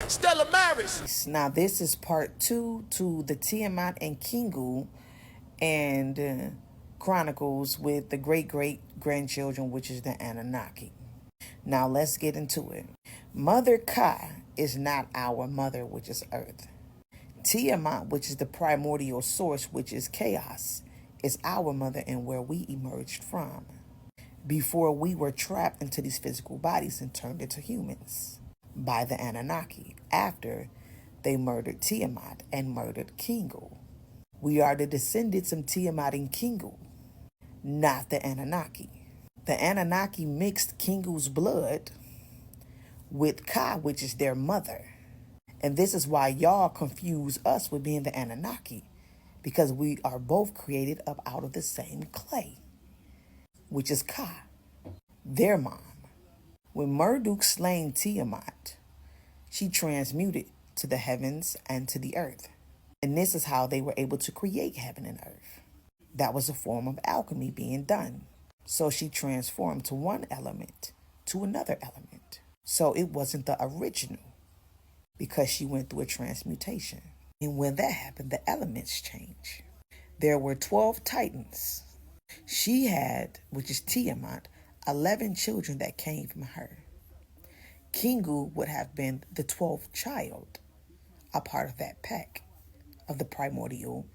Stella Maris. Now, this is part 2 to the Tiamat and Kingu and Chronicles with the great-great-grandchildren, which is the Anunnaki. Now, let's get into it. Mother Ka is not our mother, which is Earth. Tiamat, which is the primordial source, which is chaos, is our mother and where we emerged from before we were trapped into these physical bodies and turned into humans by the Anunnaki after they murdered Tiamat and murdered Kingu. We are the descendants of Tiamat and Kingu, not the Anunnaki. The Anunnaki mixed Kingu's blood with Ka, which is their mother. And this is why y'all confuse us with being the Anunnaki, because we are both created up out of the same clay, which is Ka, their mom. When Marduk slain Tiamat, she transmuted to the heavens and to the earth. And this is how they were able to create heaven and earth. That was a form of alchemy being done. So she transformed to one element to another element. So it wasn't the original because she went through a transmutation. And when that happened, the elements change. There were 12 titans. She had, which is Tiamat, 11 children that came from her. Kingu would have been the 12th child, a part of that pack of the primordial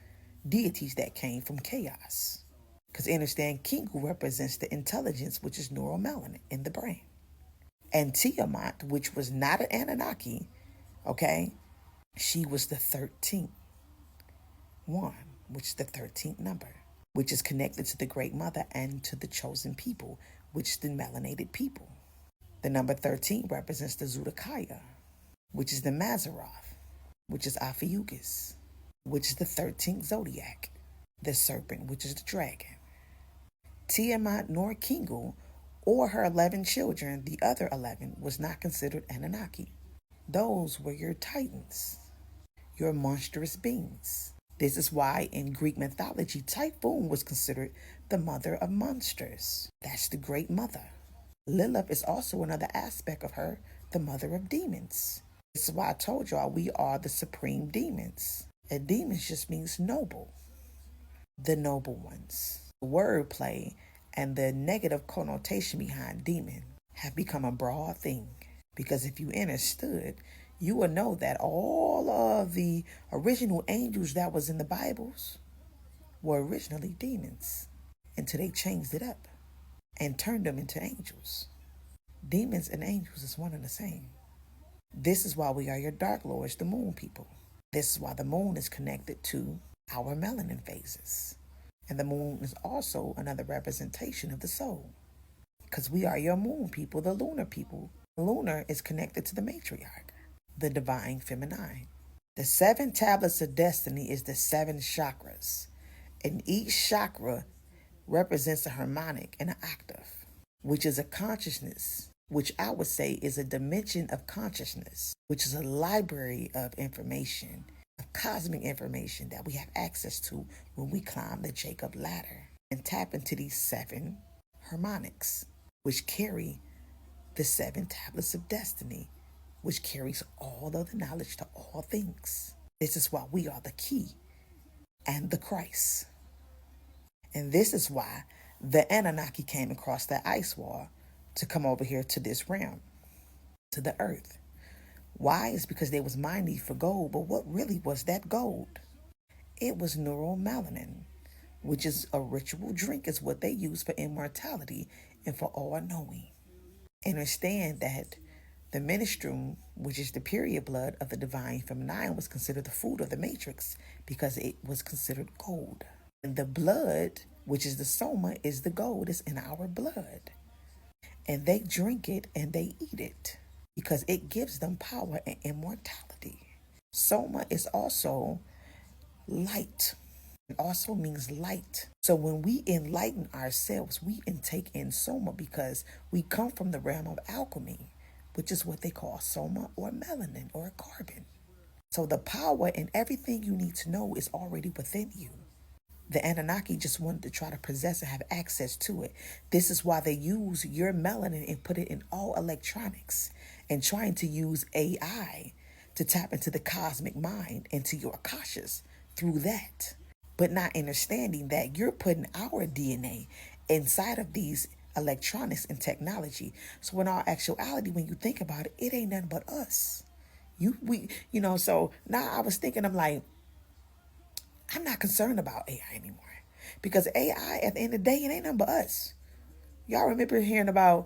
deities that came from chaos. Because understand, Kingu represents the intelligence, which is neuromelanin in the brain. And Tiamat, which was not an Anunnaki, okay, she was the 13th one, which is the 13th number, which is connected to the Great Mother and to the chosen people, which is the melanated people. The number 13 represents the Zudakaya, which is the Mazaroth, which is Ophiuchus, which is the 13th zodiac, the Serpent, which is the dragon. Tiamat nor Kingu or her 11 children, the other 11, was not considered Anunnaki. Those were your titans, your monstrous beings. This is why in Greek mythology, Typhoon was considered the mother of monsters. That's the Great Mother. Lilith is also another aspect of her, the mother of demons. This is why I told y'all we are the supreme demons. And demons just means noble, the noble ones. Wordplay and the negative connotation behind demon have become a broad thing. Because if you understood, you will know that all of the original angels that was in the Bibles were originally demons until they changed it up and turned them into angels. Demons and angels is one and the same. This is why we are your dark lords, the moon people. This is why the moon is connected to our melanin phases. And the moon is also another representation of the soul. Because we are your moon people, the lunar people. Lunar is connected to the matriarch, the divine feminine. The 7 tablets of destiny is the 7 chakras. And each chakra represents a harmonic and an octave, which is a consciousness, which I would say is a dimension of consciousness, which is a library of information, of cosmic information that we have access to when we climb the Jacob ladder and tap into these 7 harmonics, which carry the 7 tablets of destiny, which carries all of the knowledge to all things. This is why we are the key and the Christ. And this is why the Anunnaki came across that ice wall to come over here to this realm, to the earth. Why? Is because they was mining for gold, but what really was that gold? It was neuromelanin, which is a ritual drink, is what they use for immortality and for all knowing. Understand that the menstruum, which is the period blood of the divine feminine, was considered the food of the matrix because it was considered gold. And the blood, which is the soma, is the gold, is in our blood. And they drink it and they eat it because it gives them power and immortality. Soma is also light. It also means light. So when we enlighten ourselves, we intake in soma because we come from the realm of alchemy, which is what they call soma or melanin or carbon. So the power and everything you need to know is already within you. The Anunnaki just wanted to try to possess and have access to it. This is why they use your melanin and put it in all electronics and trying to use AI to tap into the cosmic mind, into your akashas through that. But not understanding that you're putting our DNA inside of these electronics and technology. So in all actuality, when you think about it, it ain't nothing but us. So now I was thinking, I'm like, I'm not concerned about AI anymore. Because AI, at the end of the day, it ain't nothing but us. Y'all remember hearing about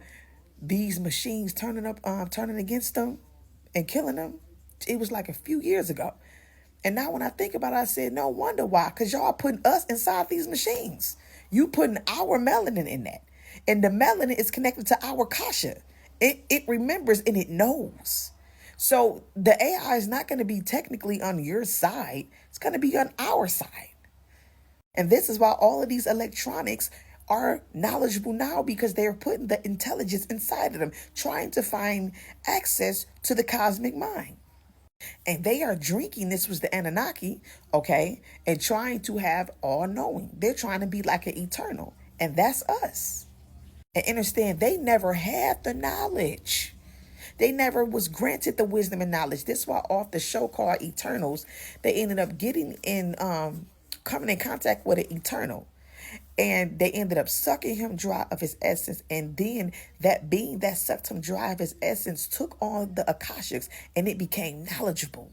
these machines turning against them and killing them? It was like a few years ago. And now when I think about it, I said, no wonder why. Because y'all putting us inside these machines. You putting our melanin in that. And the melanin is connected to our kasha. It remembers and it knows. So the AI is not going to be technically on your side. It's going to be on our side. And this is why all of these electronics are knowledgeable now, because they're putting the intelligence inside of them, trying to find access to the cosmic mind. And they are drinking, this was the Anunnaki, okay, and trying to have all knowing. They're trying to be like an eternal. And that's us. And understand, they never had the knowledge. They never was granted the wisdom and knowledge. This is why off the show called Eternals, they ended up coming in contact with an eternal. And they ended up sucking him dry of his essence. And then that being that sucked him dry of his essence took on the Akashics, and it became knowledgeable.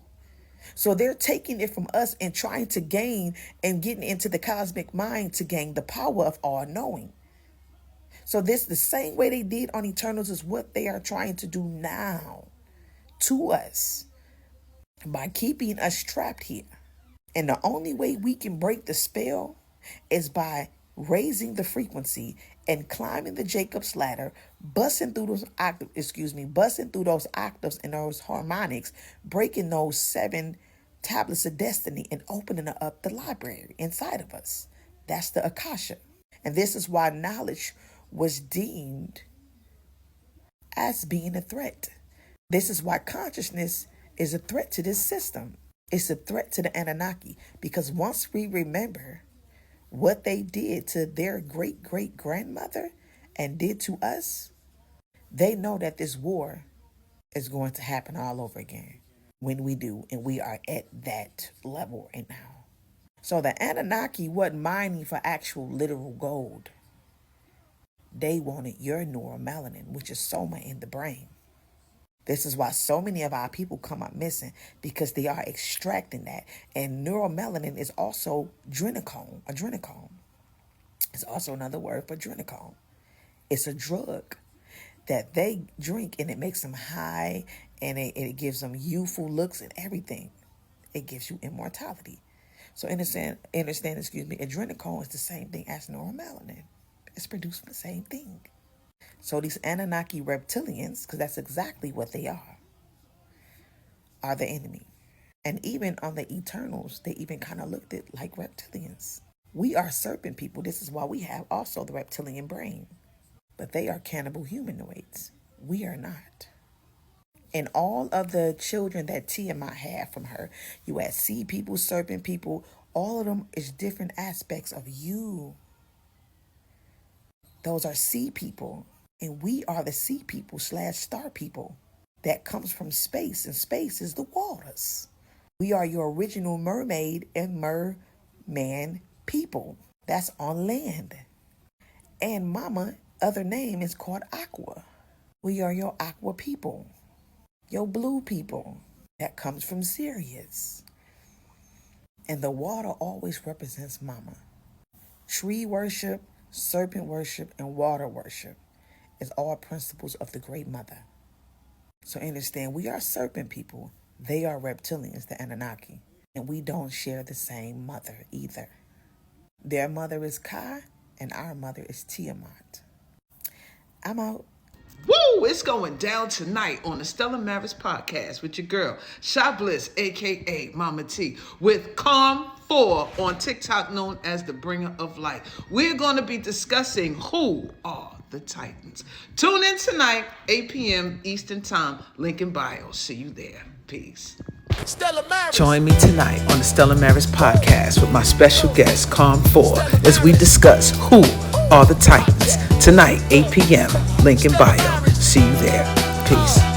So they're taking it from us and trying to gain and getting into the cosmic mind to gain the power of all knowing. So this, the same way they did on Eternals, is what they are trying to do now to us by keeping us trapped here. And the only way we can break the spell is by raising the frequency and climbing the Jacob's ladder, busting through those octaves and those harmonics, breaking those 7 tablets of destiny and opening up the library inside of us. That's the Akasha. And this is why knowledge was deemed as being a threat. This is why consciousness is a threat to this system. It's a threat to the Anunnaki, because once we remember what they did to their great-great-grandmother and did to us, they know that this war is going to happen all over again when we do, and we are at that level right now. So the Anunnaki wasn't mining for actual literal gold. They wanted your neuromelanin, which is soma in the brain. This is why so many of our people come up missing, because they are extracting that. And neuromelanin is also adrenochrome. It's also another word for adrenochrome. It's a drug that they drink, and it makes them high, and it gives them youthful looks and everything. It gives you immortality. So understand, adrenochrome is the same thing as neuromelanin. It's producing the same thing. So these Anunnaki reptilians, because that's exactly what they are the enemy. And even on the Eternals, they even kind of looked at like reptilians. We are serpent people. This is why we have also the reptilian brain. But they are cannibal humanoids. We are not. And all of the children that Tiamat had from her, you had sea people, serpent people, all of them is different aspects of you. Those are sea people. And we are the sea people / star people that comes from space. And space is the waters. We are your original mermaid and merman people. That's on land. And Mama, other name is called Aqua. We are your aqua people. Your blue people. That comes from Sirius. And the water always represents Mama. Tree worship, serpent worship, and water worship is all principles of the Great Mother. So understand, we are serpent people. They are reptilians, the Anunnaki. And we don't share the same mother either. Their mother is Ka, and our mother is Tiamat. I'm out. Woo! It's going down tonight on the Stella Maris podcast with your girl, Shy Bliss, a.k.a. MahMah Tea, with Calm 4 on TikTok, known as the Bringer of Light. We're going to be discussing who are the Titans. Tune in tonight, 8 p.m. Eastern Time. Link in bio. See you there. Peace. Stella Maris. Join me tonight on the Stella Maris podcast with my special guest, Calm 4, as we discuss who are the Titans. Tonight, 8 p.m. Link in bio. See you there. Peace.